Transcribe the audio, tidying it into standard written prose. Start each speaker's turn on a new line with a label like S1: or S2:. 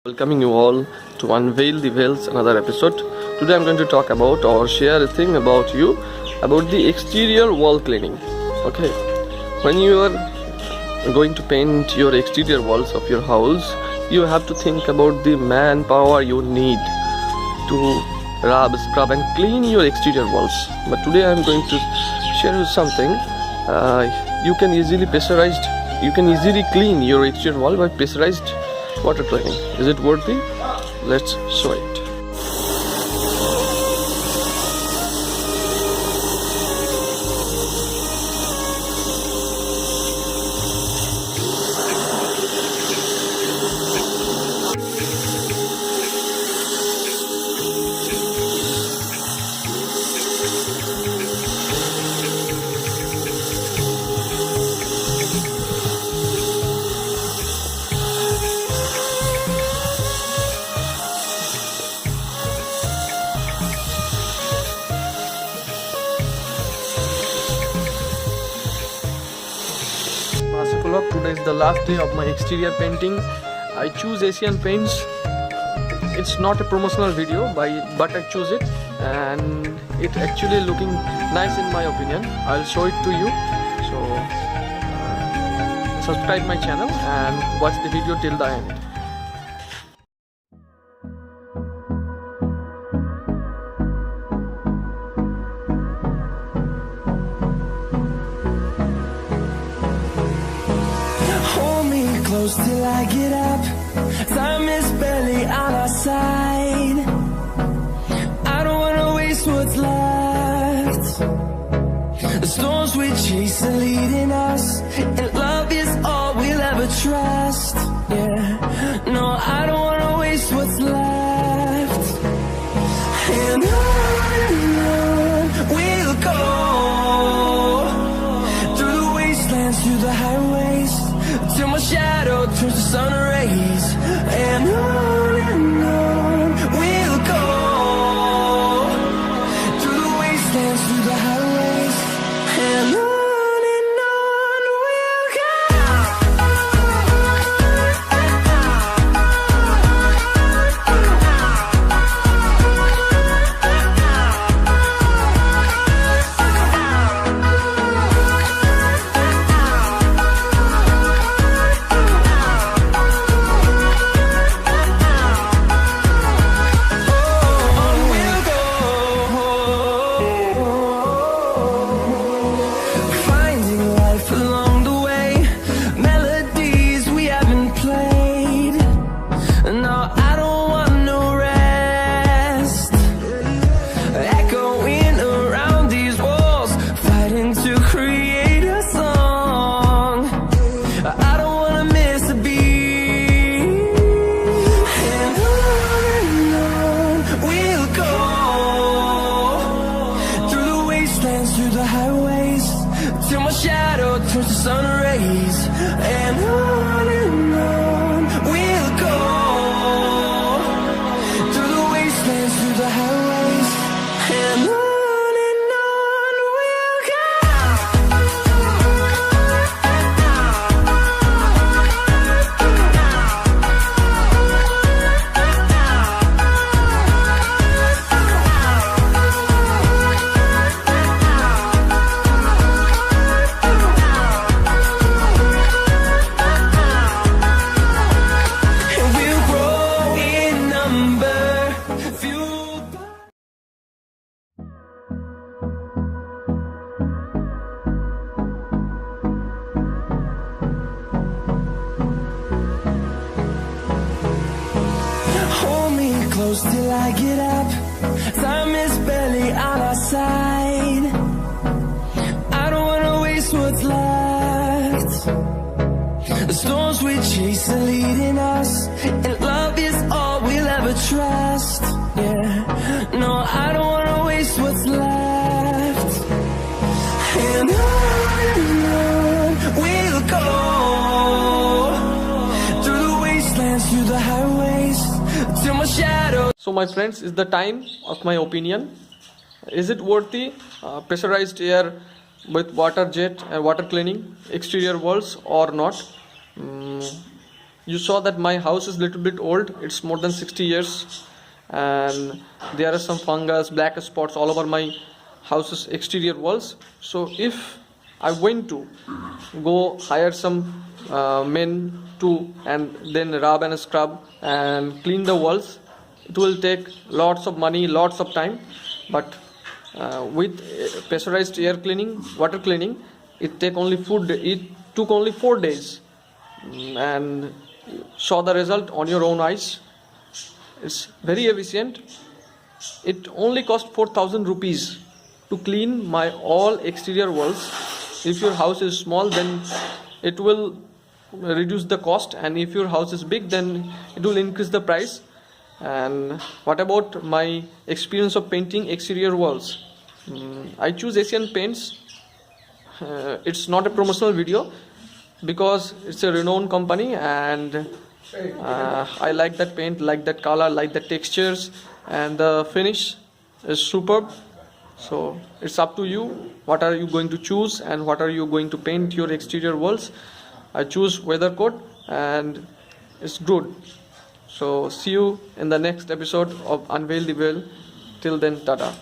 S1: Welcoming you all to Unveil the Veils, another episode. Today I'm going to talk about or share a thing about you about the exterior wall cleaning. Okay, when you are going to paint your exterior walls of your house, you have to think about the manpower you need to rub, scrub and clean your exterior walls. But today I'm going to share you something. You can easily clean your exterior wall by pressurized water cleaning. Is it worthy? Let's show it. Today is the last day of my exterior painting. I choose Asian paints. It's not a promotional video, but I choose it and it actually looking nice in my opinion. I'll show it to you. So subscribe my channel and watch the video till the end.
S2: Close till I get up. Time is barely on our side. I don't wanna waste what's left. The storms we chase are leading us, and love is all we'll ever trust. Yeah, no, I don't wanna waste what's left. And on we'll go, through the wastelands, through the highways, till my shadow turns to sun rays. And on we'll go, through the wastelands, through the highways. And on we'll go. Through the highways, till my shadow turns to sun rays. And on we'll go, through the wastelands, through the highways. And on we'll go. Close till I get up. Time is barely on our side. I don't wanna waste what's left. The storms we chase are leading us, and love is all we'll ever trust. Yeah, no, I don't wanna waste what's left. And on we'll go, through the wastelands, through the highways, till my shadow.
S1: So my friends, is the time of my opinion. Is it worthy pressurized air with water jet and water cleaning exterior walls or not? you saw that my house is little bit old. It's more than 60 years, and there are some fungus, black spots all over my house's exterior walls. So if I went to go hire some men to and then rub and scrub and clean the walls, it will take lots of money, lots of time. But with pressurized air cleaning, water cleaning, it took only 4 days, and saw the result on your own eyes. It's very efficient. It only cost 4,000 rupees to clean my all exterior walls. If your house is small, then it will reduce the cost, and if your house is big, then it will increase the price. And what about my experience of painting exterior walls? I choose Asian Paints. It's not a promotional video because it's a renowned company, and I like that paint, like that color, like the textures, and the finish is superb. So it's up to you. What are you going to choose, and what are you going to paint your exterior walls? I choose Weathercoat, and it's good. So see you in the next episode of Unveil the Veil. Till then, tata.